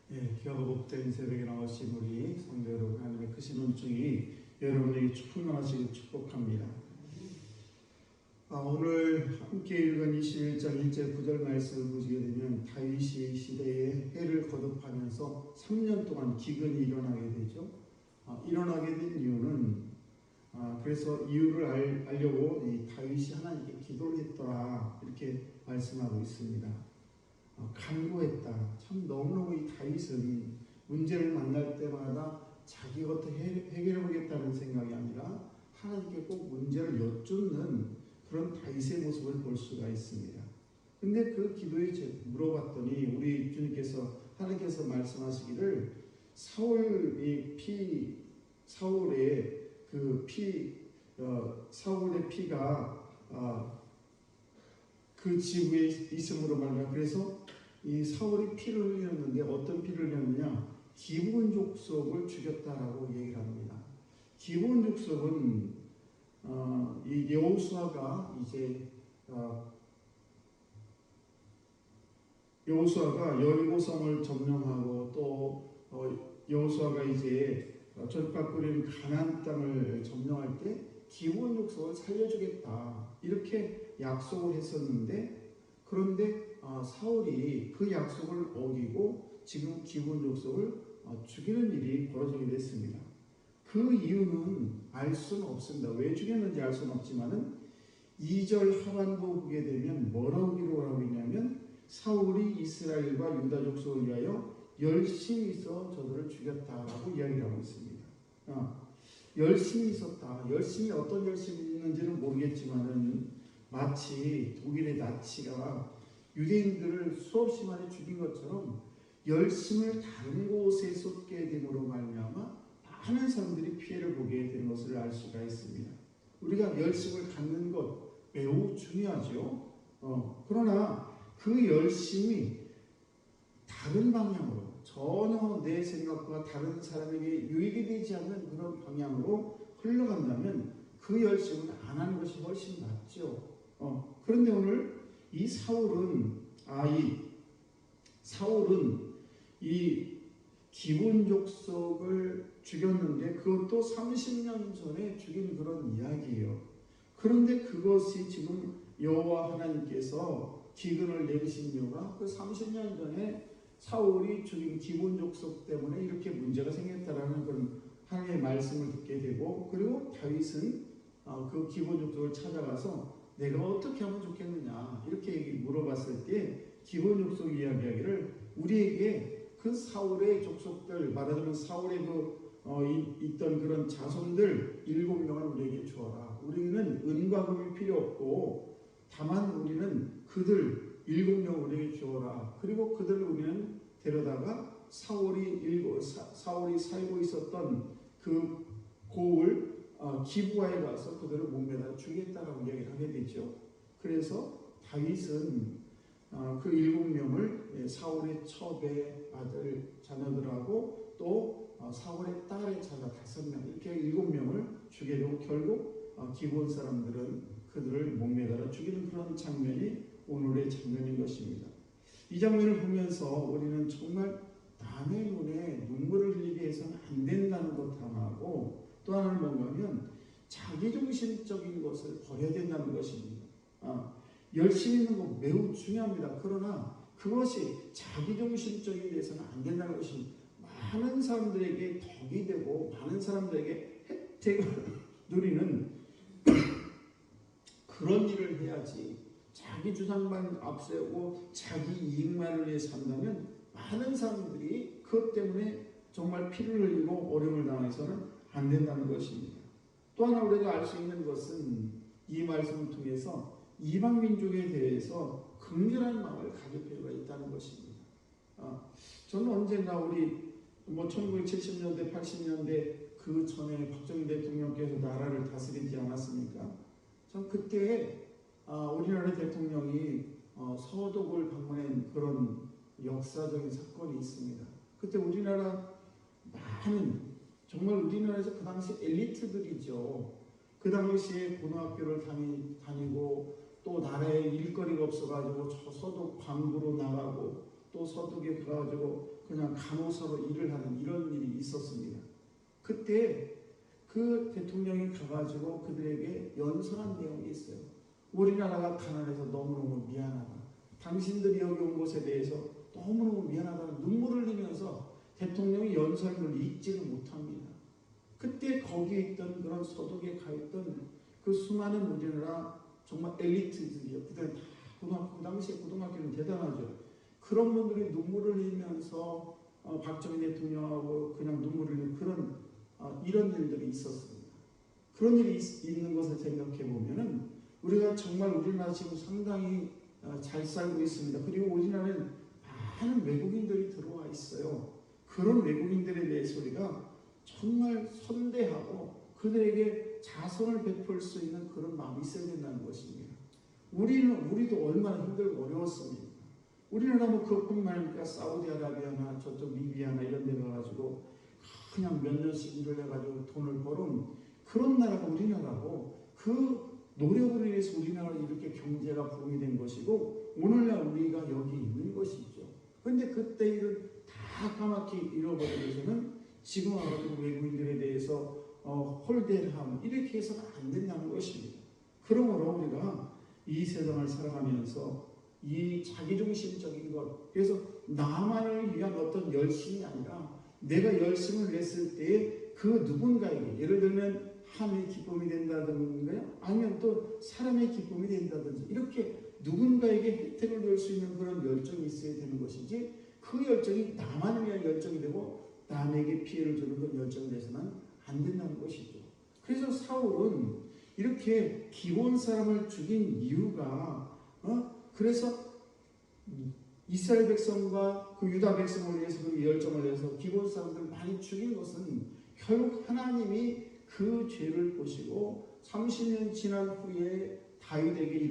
귀하고 복된 새벽에 나오신 우리 성도 여러분, 하나님의 크신 은총이 여러분에게 충만하시길 축복합니다. 오늘 함께 읽은 21장 1절 9절 말씀을 보시게 되면 다윗이 시대에 해를 거듭하면서 3년 동안 기근이 일어나게 되죠. 일어나게 된 이유는 그래서 이유를 알려고 이 다윗이 하나님께 기도를 했더라, 이렇게 말씀하고 있습니다. 간구했다. 참 너무너무 이 다윗은 문제를 만날 때마다 자기가 어떻게 해결해 보겠다는 생각이 아니라 하나님께 꼭 문제를 여쭙는 그런 다윗의 모습을 볼 수가 있습니다. 근데 그 기도에 물어봤더니 우리 주님께서, 하나님께서 말씀하시기를 사울의 피가 그 지구에 있음으로 말미암아, 그래서 이 사울이 피를 흘렸는데 어떤 피를 흘렸느냐? 기브온 족속을 죽였다라고 얘기를 합니다. 기브온 족속은 이 여호수아가 여리고성을 점령하고 또 여호수아가 이제 젖밥 끓이는 가나안 땅을 점령할 때 기브온 족속을 살려주겠다, 이렇게 약속을 했었는데, 그런데 사울이 그 약속을 어기고 지금 기브온 족속을 죽이는 일이 벌어지게 됐습니다. 그 이유는 알 수는 없습니다. 왜 죽였는지 알 수는 없지만은 2절 하반부 보게 되면 뭐라고 기록을 하고 있냐면, 사울이 이스라엘과 유다 족속을 위하여 열심히 있어 저들을 죽였다라고 이야기를 하고 있습니다. 열심히 있었다. 열심히, 어떤 열심이 있는지는 모르겠지만은 마치 독일의 나치가 유대인들을 수없이 많이 죽인 것처럼 열심을 다른 곳에 쏟게 됨으로 말미암아 많은 사람들이 피해를 보게 된 것을 알 수가 있습니다. 우리가 열심을 갖는 것 매우 중요하죠. 그러나 그 열심이 다른 방향으로, 전혀 내 생각과 다른 사람에게 유익이 되지 않는 그런 방향으로 흘러간다면 그 열심은 안 하는 것이 훨씬 낫죠. 그런데 오늘 이 사울은 이 기브온 족속을 죽였는데 그것도 30년 전에 죽인 그런 이야기예요. 그런데 그것이 지금 여호와 하나님께서 기근을 내리신 이유가 그 30년 전에 사울이 죽인 기브온 족속 때문에 이렇게 문제가 생겼다라는 그런 하나님의 말씀을 듣게 되고, 그리고 다윗은 그 기브온 족속을 찾아가서 내가 어떻게 하면 좋겠느냐, 이렇게 물어봤을 때 기브온 족속 이야기를 우리에게 그 사울의 족속들, 말하자면 사울의 있던 그런 자손들 7명을 우리에게 주어라. 우리는 은과 금이 필요 없고 다만 우리는 그들 7명 우리에게 주어라. 그리고 그들을 우리는 데려다가 사울이 살고 있었던 그 고을 기브아에 가서 그들을 목매다 죽이겠다라고 이야기를 하게 되죠. 그래서 다윗은 그 7명을 사울의 첩의 아들 자녀들하고 또 사울의 딸의 자녀 5명, 이렇게 7명을 죽게 되고 결국 기브온 사람들은 그들을 목매달아 죽이는 그런 장면이 오늘의 장면인 것입니다. 이 장면을 보면서 우리는 정말 남의 눈에 눈물을 흘리게 해서는 안 된다는 것 하나하고, 또 하나는 뭔가하면 자기중심적인 것을 버려야 된다는 것입니다. 열심히 있는 거 매우 중요합니다. 그러나 그것이 자기중심적인 데서는 안 된다는 것이, 많은 사람들에게 덕이 되고 많은 사람들에게 혜택을 누리는 그런 일을 해야지, 자기 주장만 앞세우고 자기 이익만을 위해 산다면 많은 사람들이 그것 때문에 정말 피를 흘리고 어려움을 당해서는 안 된다는 것입니다. 또 하나 우리가 알 수 있는 것은 이 말씀을 통해서 이방 민족에 대해서 긍휼한 마음을 가질 필요가 있다는 것입니다. 저는 언젠가 우리 1970년대 80년대 그 전에 박정희 대통령께서 나라를 다스리지 않았습니까? 전 그때 우리나라 대통령이 서독을 방문한 그런 역사적인 사건이 있습니다. 그때 우리나라 정말 우리나라에서 그 당시 엘리트들이죠. 그 당시에 고등학교를 다니고 또 나라에 일거리가 없어가지고 저 서독 광부로 나가고 또 서독에 가가지고 그냥 간호사로 일을 하는 이런 일이 있었습니다. 그때 그 대통령이 가가지고 그들에게 연설한 내용이 있어요. 우리나라가 가난해서 너무너무 미안하다. 당신들이 여기 온 것에 대해서 너무너무 미안하다는 눈물을 흘리면서 대통령이 연설을 읽지를 못합니다. 그때 거기에 있던 그런 서독에 가 있던 그 수많은 우리나라 정말 엘리트들이요. 그때 다 고등학교, 그 당시에 고등학교는 대단하죠. 그런 분들이 눈물을 흘리면서 박정희 대통령하고 그냥 눈물을 흘리는 그런 이런 일들이 있었습니다. 그런 일이 있는 것을 생각해 보면은 우리가 정말 우리나라 지금 상당히 잘 살고 있습니다. 그리고 우리나라는 많은 외국인들이 들어와 있어요. 그런 외국인들에 대해서 우리가 정말 선대하고 그들에게 자선을 베풀 수 있는 그런 마음이 있어야 된다는 것입니다. 우리도 얼마나 힘들고 어려웠습니까? 우리나라 뭐 그것뿐만 아니라 사우디아라비아나 저쪽 리비아나 이런 데 가가지고 그냥 몇 년씩 일을 해가지고 돈을 벌은 그런 나라가 우리나라고 그 노력을 위해서 우리나라가 이렇게 경제가 부흥이 된 것이고 오늘날 우리가 여기 있는 것이죠. 그런데 그때 일을 다 까맣게 잃어버리고서는 지금 와가지고 외국인들에 대해서 홀대를 하면 이렇게 해서는 안 된다는 것입니다. 그러므로 우리가 이 세상을 살아가면서 이 자기중심적인 것, 그래서 나만을 위한 어떤 열심이 아니라 내가 열심을 냈을 때 그 누군가에게, 예를 들면 하나님의 기쁨이 된다든가 아니면 또 사람의 기쁨이 된다든지 이렇게 누군가에게 혜택을 줄 수 있는 그런 열정이 있어야 되는 것이지 그 열정이 나만을 위한 열정이 되고 남에게 피해를 주는 그런 열정이 돼서는 안 된다는 것이죠. 그래서 사울은 이렇게 기본 사람을 죽인 이유가 그래서 이스라엘 백성과 그 유다 백성을 위해서 그 열정을 내서 기본 사람들을 많이 죽인 것은 결국 하나님이 그 죄를 보시고 30년 지난 후에 다윗에게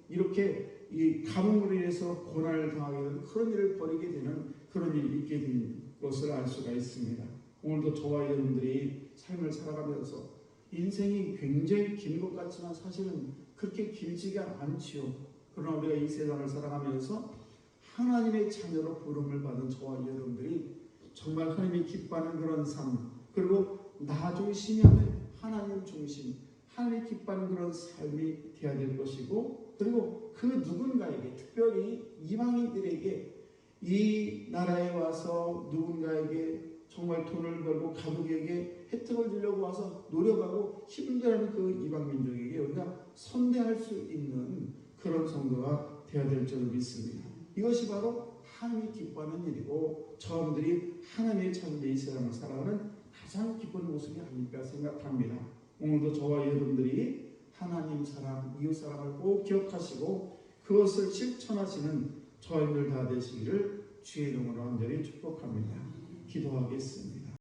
이렇게 이 가뭄으로 인해서 고난을 당하게 되는 그런 일을 벌이게 되는 그런 일이 있게 된 것을 알 수가 있습니다. 오늘도 저와 여러분들이 삶을 살아가면서 인생이 굉장히 긴 것 같지만 사실은 그렇게 길지가 않지요. 그러나 우리가 이 세상을 살아가면서 하나님의 자녀로 부름을 받은 저와 여러분들이 정말 하나님이 기뻐하는 그런 삶, 그리고 나 중심이 아닌 하나님 중심, 하나님이 기뻐하는 그런 삶이 되어야 될 것이고, 그리고 그 누군가에게, 특별히 이방인들에게 이 나라에 와서 누군가에게 정말 돈을 벌고 가족에게 혜택을 주려고 와서 노력하고 힘들어하는 그 이방민족에게 우리가 선대할 수 있는 그런 성도가 되어야 될 줄 믿습니다. 이것이 바로 하나님이 기뻐하는 일이고 저분들이 하나님의 자녀의 이 세상을 살아가는 가장 기쁜 모습이 아닐까 생각합니다. 오늘도 저와 여러분들이 하나님 사랑, 이웃 사랑을 꼭 기억하시고 그것을 실천하시는 저희들 다 되시기를 주의 이름으로 간절히 축복합니다. 기도하겠습니다.